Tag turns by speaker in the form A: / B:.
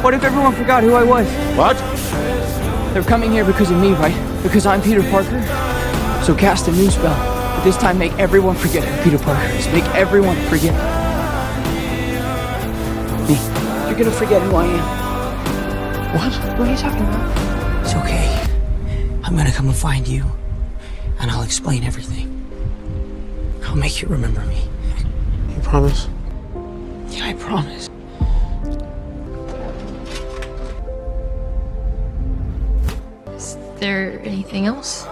A: What if everyone forgot who I was?
B: What?
A: They're coming here because of me, right? Because I'm Peter Parker? So cast a new spell. But this time make everyone forget who Peter Parker is. Make everyone forget me. You're gonna forget who I am.
B: What?
A: What are you talking about? It's okay. I'm gonna come and find you. And I'll explain everything. I'll make you remember me.
B: You promise?
A: Yeah, I promise.
C: Is there anything else?